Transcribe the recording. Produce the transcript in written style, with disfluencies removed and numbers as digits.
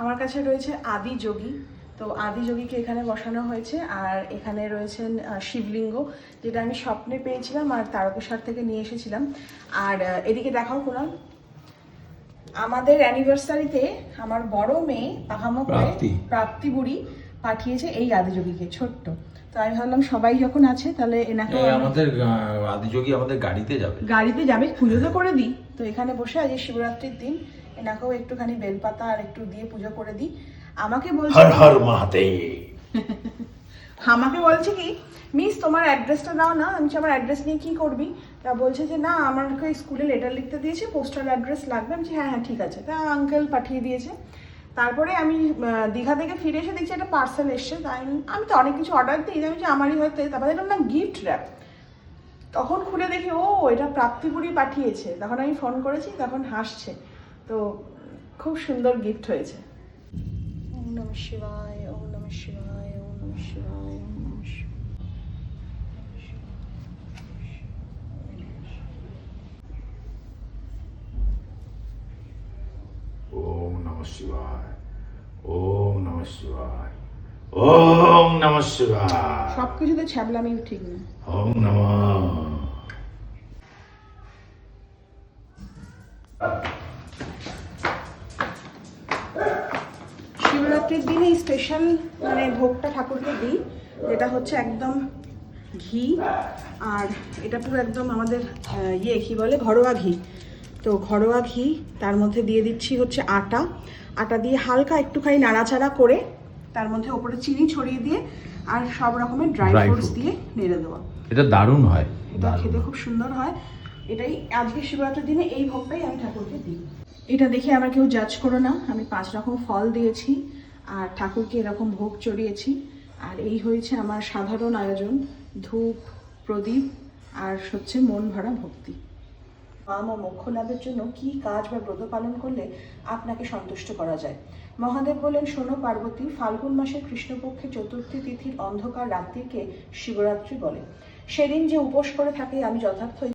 আমার কাছে রয়েছে আদি যোগী। তো আদি যোগীকে এখানে বসানো হয়েছে, আর এখানে রয়েছেন শিবলিঙ্গ, যেটা আমি স্বপ্নে পেয়েছিলাম আর তারকেশ্বর থেকে নিয়ে এসেছিলাম। আর এদিকে দেখাও কোনাল, আমাদের অ্যানিভার্সারিতে আমার বড় মেয়ে পাহামো করে প্রাপ্তি বুড়ি পাঠিয়েছে এই আদিযোগীকে, ছোট্ট। তো আমি ভাবলাম সবাই যখন আছে তাহলে এনাকে, আমাদের আদিযোগী আমাদের গাড়িতে যাবে, পুজো তো করে দিই। তো এখানে বসে আজ শিবরাত্রির দিন এনাকেও একটুখানি বেলপাতা আর একটু দিয়ে পুজো করে দিই। আমাকে বলছে হর হর মহাদেব। আমাকে বলছে কি, মিস তোমার অ্যাড্রেসটা দাও না। আমি আমার অ্যাড্রেস নিয়ে কি করবি? তা বলছে যে না, আমাকে স্কুলে লেটার লিখতে দিয়েছে, পোস্টাল অ্যাড্রেস লাগবে। আমি হ্যাঁ হ্যাঁ ঠিক আছে। তা আঙ্কেল পাঠিয়ে দিয়েছে। তারপরে আমি দীঘা থেকে ফিরে এসে দেখছি একটা পার্সেল এসছে। তাই আমি তো অনেক কিছু অর্ডার দিই, আমি যে আমারই হয়তো। তারপরে দেখলাম না গিফট র্যাপ। তখন খুলে দেখি ও এটা প্রাপ্তিপুরি পাঠিয়েছে। তখন আমি ফোন করেছি, তখন হাসছে। তো খুব সুন্দর গিফট হয়েছে। ওম নমঃ শিবায়, ওম নমঃ শিবায়, ওম নমঃ শিবায়, ওম নমঃ শিবায়। ওম নমঃ শিবায়, ওম নমঃ শিবায়, ওম নমঃ শিবায়। সবকিছুতে ছ্যাবলামি ঠিক না। ওম নমঃ। শিবরাত্রির দিনে স্পেশাল মানে ভোগটা ঠাকুরকে দিই, যেটা হচ্ছে একদম ঘি। আর এটা পুরো একদম আমাদের কি বলে, ঘরোয়া ঘি। তো ঘরোয়া ঘি, তার মধ্যে দিয়ে দিচ্ছি হচ্ছে আটা দিয়ে হালকা একটুখানি নাড়াচাড়া করে তার মধ্যে ওপরে চিনি ছড়িয়ে দিয়ে আর সব রকমের ড্রাই ফ্রুটস দিয়ে নেড়ে দেওয়া। এটা দারুণ হয়, এটা খেতে খুব সুন্দর হয়। এটাই আজকে শিবরাত্রির দিনে এই ভোগটাই আমি ঠাকুরকে দিই। এটা দেখে আমার কেউ জাজ করো না, আমি 5 রকম ফল দিয়েছি আর ঠাকুরকে এরকম ভোগ চড়িয়েছি। আর এই হয়েছে আমার সাধারণ আয়োজন, ধূপ, প্রদীপ আর হচ্ছে মন ভরা ভক্তি। কাম ও মোক্ষ লাভের জন্য কি কাজ বা ব্রত পালন করলে আপনাকে সন্তুষ্ট করা যায়? মহাদেব বলেন, শোনো পার্বতী, ফাল্গুন মাসের কৃষ্ণপক্ষে চতুর্থী তিথির অন্ধকার রাত্রিকে শিবরাত্রি বলে। সেদিন যে উপোস করে থাকে আমি যথার্থ